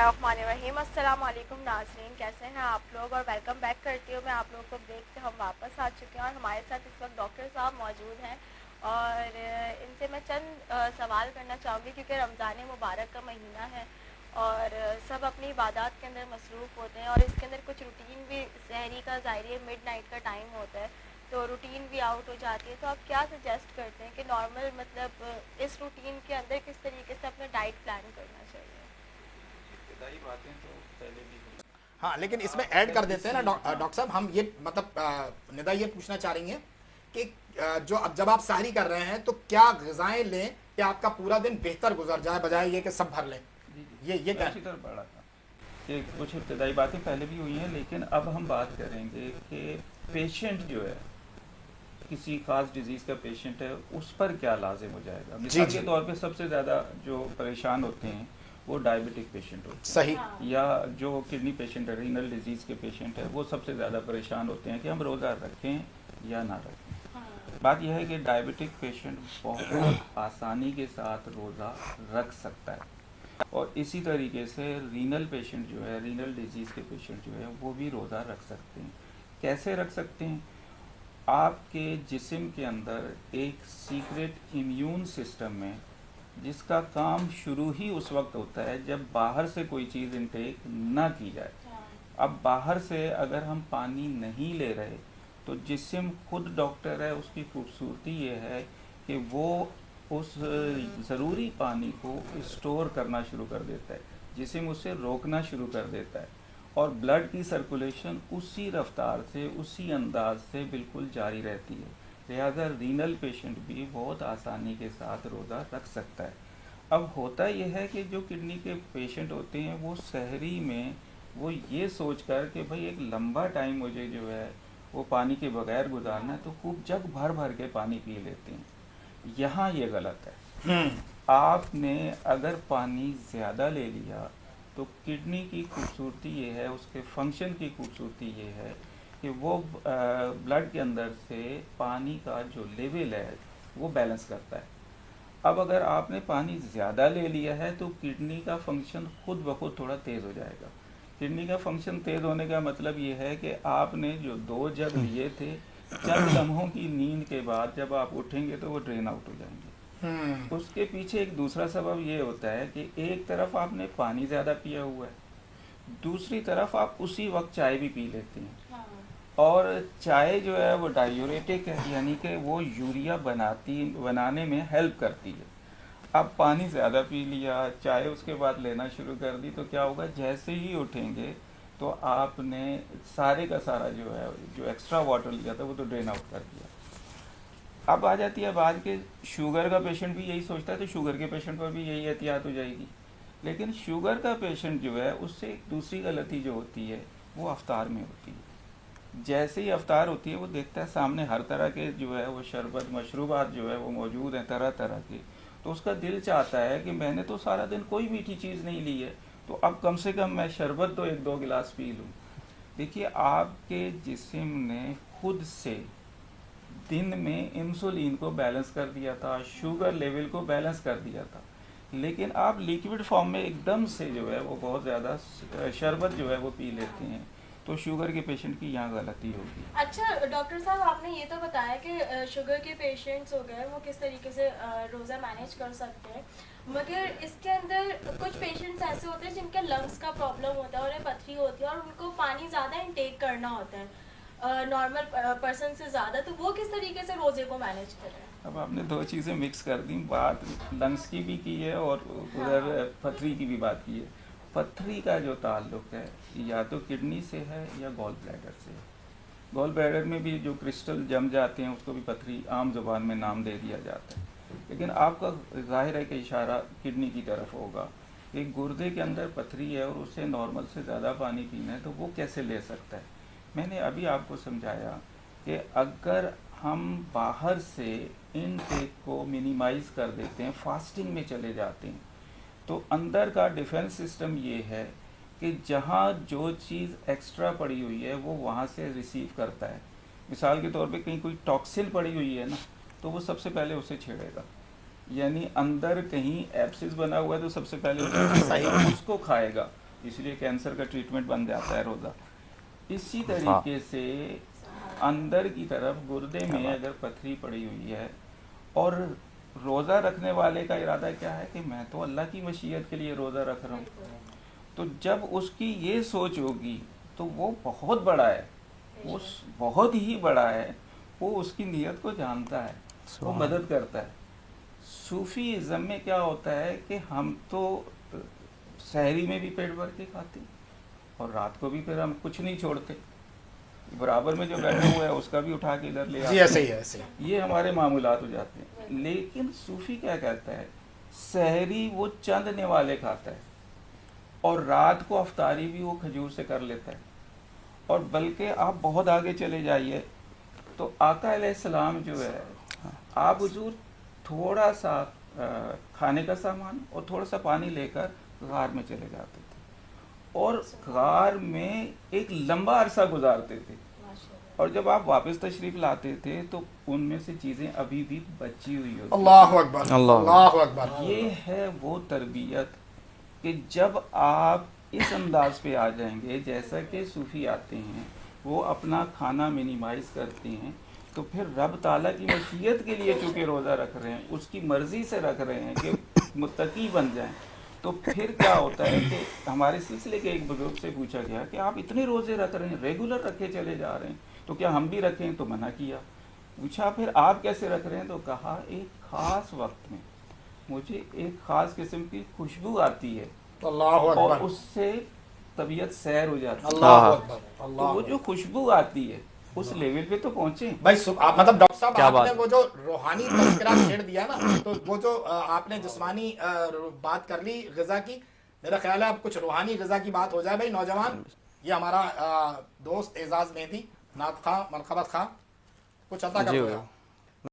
बिस्मिल्लाहिर्रहमानिर्रहीम। अस्सलाम वालेकुम नाज़रीन, कैसे हैं आप लोग और वेलकम बैक करती हूँ मैं आप लोगों को। ब्रेक से हम वापस आ चुके हैं और हमारे साथ इस वक्त डॉक्टर साहब मौजूद हैं और इनसे मैं चंद सवाल करना चाहूँगी क्योंकि रमज़ान मुबारक का महीना है और सब अपनी इबादत के अंदर मसरूफ़ होते हैं और इसके अंदर कुछ रूटीन भी सहरी का ज़ाहिर मिडनाइट का टाइम होता है तो रूटीन भी आउट हो जाती है। तो आप क्या सजेस्ट करते हैं कि नॉर्मल मतलब इस रूटीन के अंदर किस तरीके से अपना डाइट प्लान करना चाहिए? इब्तदाई बातें तो पहले भी हुई। हाँ, लेकिन इसमें आप ऐड अगर कर देते हैं ना किसी डॉक्टर साहब, हम ये मतलब निदा ये पूछना चाह रही हैं कि जो अब जब आप सहरी कर रहे हैं तो क्या ग़िज़ाएँ लें कि आपका पूरा दिन बेहतर गुजर जाए बजाय ये कि सब भर लें? जी जी ये मैं क्या? उसी तरफ बढ़ा था कि कुछ इब्तदाई बातें पहले भी हुई हैं, लेकिन अब हम बात करेंगे कि पेशेंट जो है, किसी खास डिजीज़ का पेशेंट है, उस पर क्या लाजिम हो जाएगा। जी मिसाल के जी, तौर पे सबसे ज़्यादा जो परेशान होते हैं वो डायबिटिक पेशेंट होते सही। हैं, या जो किडनी पेशेंट है, रीनल डिजीज़ के पेशेंट है, वो सबसे ज़्यादा परेशान होते हैं कि हम रोज़ा रखें या ना रखें। बात यह है कि डायबिटिक पेशेंट बहुत आसानी के साथ रोज़ा रख सकता है, और इसी तरीके से रीनल पेशेंट जो है, रीनल डिजीज़ के पेशेंट जो है, वो भी रोज़ा रख सकते हैं। कैसे रख सकते हैं? आपके जिस्म के अंदर एक सीक्रेट इम्यून सिस्टम है जिसका काम शुरू ही उस वक्त होता है जब बाहर से कोई चीज़ इनटेक ना की जाए। अब बाहर से अगर हम पानी नहीं ले रहे तो जिस्म खुद डॉक्टर है, उसकी खूबसूरती ये है कि वो उस ज़रूरी पानी को स्टोर करना शुरू कर देता है, जिस्म उसे रोकना शुरू कर देता है, और ब्लड की सर्कुलेशन उसी रफ्तार से, उसी अंदाज से बिल्कुल जारी रहती है। लिहाजा रीनल पेशेंट भी बहुत आसानी के साथ रोज़ा रख सकता है। अब होता यह है कि जो किडनी के पेशेंट होते हैं वो सहरी में वो ये सोच कर कि भाई एक लंबा टाइम मुझे जो है वो पानी के बगैर गुजारना है, तो खूब जग भर भर के पानी पी लेते हैं। यहाँ ये गलत है। आपने अगर पानी ज़्यादा ले लिया तो किडनी की खूबसूरती ये है, उसके फंक्शन की खूबसूरती ये है कि वो ब्लड के अंदर से पानी का जो लेवल है वो बैलेंस करता है। अब अगर आपने पानी ज़्यादा ले लिया है तो किडनी का फंक्शन खुद ब खुद थोड़ा तेज़ हो जाएगा। किडनी का फंक्शन तेज़ होने का मतलब ये है कि आपने जो 2 जग लिए थे, चंद लम्हों की नींद के बाद जब आप उठेंगे तो वो ड्रेन आउट हो जाएंगे। उसके पीछे एक दूसरा सबब ये होता है कि एक तरफ आपने पानी ज़्यादा पिया हुआ है, दूसरी तरफ आप उसी वक्त चाय भी पी लेते हैं, और चाय जो है वो डायूरेटिक है, यानी कि वो यूरिया बनाने में हेल्प करती है। अब पानी ज़्यादा पी लिया, चाय उसके बाद लेना शुरू कर दी, तो क्या होगा, जैसे ही उठेंगे तो आपने सारे का सारा जो है जो एक्स्ट्रा वाटर लिया था वो तो ड्रेन आउट कर दिया। अब आ जाती है बात कि शुगर का पेशेंट भी यही सोचता है, तो शुगर के पेशेंट पर भी यही एहतियात हो जाएगी। लेकिन शुगर का पेशेंट जो है उससे एक दूसरी गलती जो होती है वो अफ्तार में होती है। जैसे ही अफ्तार होती है वो देखता है सामने हर तरह के जो है वो शरबत मशरूबात जो है वो मौजूद हैं तरह तरह के, तो उसका दिल चाहता है कि मैंने तो सारा दिन कोई मीठी चीज़ नहीं ली है, तो अब कम से कम मैं शरबत तो 1-2 गिलास पी लूँ। देखिए, आपके जिस्म ने खुद से दिन में इंसुलिन को बैलेंस कर दिया था, शुगर लेवल को बैलेंस कर दिया था, लेकिन आप लिक्विड फॉर्म में एकदम से जो है वो बहुत ज़्यादा शरबत जो है वो पी लेते हैं, तो शुगर के पेशेंट की यहाँ गलती होगी। अच्छा डॉक्टर साहब, आपने ये तो बताया कि शुगर के पेशेंट्स हो गए वो किस तरीके से रोज़ा मैनेज कर सकते हैं, मगर इसके अंदर कुछ पेशेंट्स ऐसे होते हैं जिनके लंग्स का प्रॉब्लम होता है, उन्हें पथरी होती है और उनको पानी ज़्यादा इंटेक करना होता है नॉर्मल पर्सन से ज़्यादा, तो वो किस तरीके से रोज़े को मैनेज करें? अब आपने 2 चीज़ें मिक्स कर दी, बात लंग्स की भी की है और उधर पथरी की भी बात की है। पथरी का जो ताल्लुक है या तो किडनी से है या गॉल ब्लैडर से है। गॉल ब्लैडर में भी जो क्रिस्टल जम जाते हैं उसको भी पथरी आम ज़ुबान में नाम दे दिया जाता है, लेकिन आपका ज़ाहिर है कि इशारा किडनी की तरफ होगा। एक गुर्दे के अंदर पथरी है और उसे नॉर्मल से ज़्यादा पानी पीना है, तो वो कैसे ले सकता है? मैंने अभी आपको समझाया कि अगर हम बाहर से इनटेक को मिनिमाइज़ कर देते हैं, फास्टिंग में चले जाते हैं, तो अंदर का डिफेंस सिस्टम ये है कि जहाँ जो चीज़ एक्स्ट्रा पड़ी हुई है वो वहाँ से रिसीव करता है। मिसाल के तौर पे कहीं कोई टॉक्सिन पड़ी हुई है ना, तो वो सबसे पहले उसे छेड़ेगा, यानी अंदर कहीं एब्सिस बना हुआ है तो सबसे पहले उसे छेड़ेगा, उसको खाएगा, इसलिए कैंसर का ट्रीटमेंट बन जाता है रोज़ा। इसी तरीके से अंदर की तरफ गुर्दे में अगर पथरी पड़ी हुई है और रोज़ा रखने वाले का इरादा क्या है कि मैं तो अल्लाह की मशीयत के लिए रोज़ा रख रहा हूँ, तो जब उसकी ये सोच होगी तो वो बहुत बड़ा है, वो बहुत ही बड़ा है, वो उसकी नीयत को जानता है, वो मदद करता है। सूफीज़म में क्या होता है कि हम तो सहरी में भी पेट भर के खाते और रात को भी फिर हम कुछ नहीं छोड़ते, बराबर में जो बैठा हुआ है उसका भी उठा के इधर ले आते हैं। ऐसे ही है, ऐसे ही। ये हमारे मामूलात हो जाते हैं। लेकिन सूफी क्या कहता है, सहरी वो चंद निवाले खाता है और रात को अफ्तारी भी वो खजूर से कर लेता है। और बल्कि आप बहुत आगे चले जाइए तो आका अलैहिस्सलाम जो है, आप हुजूर थोड़ा सा खाने का सामान और थोड़ा सा पानी लेकर गार में चले जाते थे और गार में एक लंबा अरसा गुजारते थे, और जब आप वापस तशरीफ लाते थे तो उनमें से चीज़ें अभी भी बची हुई होती। अल्लाहु अकबर, अल्लाहु अकबर। ये है वो तरबियत कि जब आप इस अंदाज पे आ जाएंगे जैसा कि सूफी आते हैं, वो अपना खाना मिनिमाइज करते हैं, तो फिर रब ताला की मशीयत के लिए चूँकि रोज़ा रख रहे हैं, उसकी मर्ज़ी से रख रहे हैं कि मुत्तकी बन जाएं, तो फिर क्या होता है कि हमारे सिलसिले के एक बुजुर्ग से पूछा गया कि आप इतने रोज़े रख रहे हैं, रेगुलर रखे चले जा रहे हैं, तो क्या हम भी रखें? तो मना किया। पूछा फिर आप कैसे रख रहे हैं? तो कहा एक ख़ास वक्त में मुझे एक ख़ास किस्म की खुशबू आती है और उससे तबीयत सैर हो जाती है। तो वो जो खुशबू आती है उस लेवल पे तो पहुंचे भाई। आप मतलब डॉक्टर साहब, आपने वो जो रूहानी तज़किरा छेड़ दिया ना, तो वो जो आपने जिस्मानी बात कर ली ग़िज़ा की, मेरा ख्याल है अब कुछ रूहानी ग़िज़ा की बात हो जाए। भाई नौजवान, ये हमारा दोस्त एजाज मेहदी, नात खां, मरकबत खां, कुछ अता कर दो।